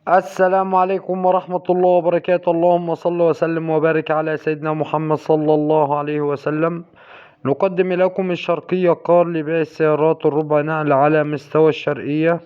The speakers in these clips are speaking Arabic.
السلام عليكم ورحمة الله وبركاته. اللهم صل وسلم وبارك على سيدنا محمد صلى الله عليه وسلم. نقدم لكم الشرقية كار لبيع السيارات الربع نقل على مستوى الشرقية.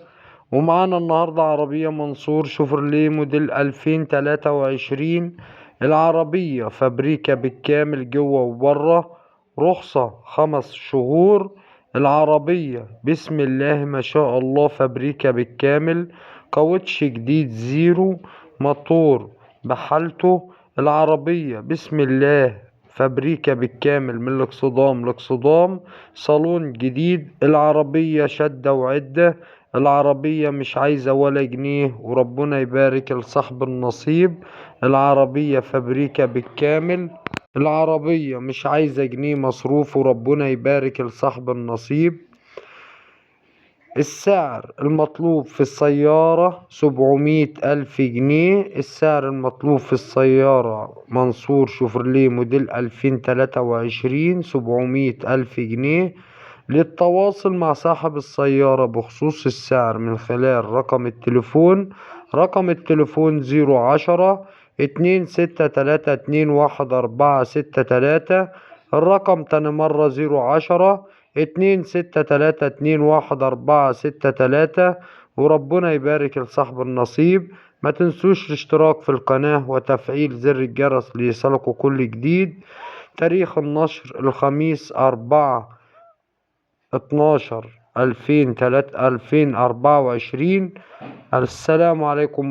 ومعانا النهاردة عربية منصور شوفرليه موديل 2023. العربية فابريكا بالكامل جوه وبره، رخصة 5 شهور. العربية بسم الله ما شاء الله فابريكا بالكامل، كاوتش جديد زيرو، موتور بحالته. العربية بسم الله فابريكا بالكامل من الاكسدام لاكسدام، صالون جديد. العربية شدة وعدة، العربية مش عايزة ولا جنيه، وربنا يبارك لصاحب النصيب. العربية فابريكا بالكامل، العربية مش عايزة جنيه مصروف، وربنا يبارك لصاحب النصيب. السعر المطلوب في السيارة 700 ألف جنيه. السعر المطلوب في السيارة منصور شوفرليه موديل 2023 700 ألف جنيه. للتواصل مع صاحب السيارة بخصوص السعر من خلال رقم التليفون 010 263 21 463. الرقم تاني مرة 010 263 21 463. وربنا يبارك لصاحب النصيب. ما تنسوش الاشتراك في القناة وتفعيل زر الجرس ليصلكوا كل جديد. تاريخ النشر الخميس 4/12/2024. السلام عليكم.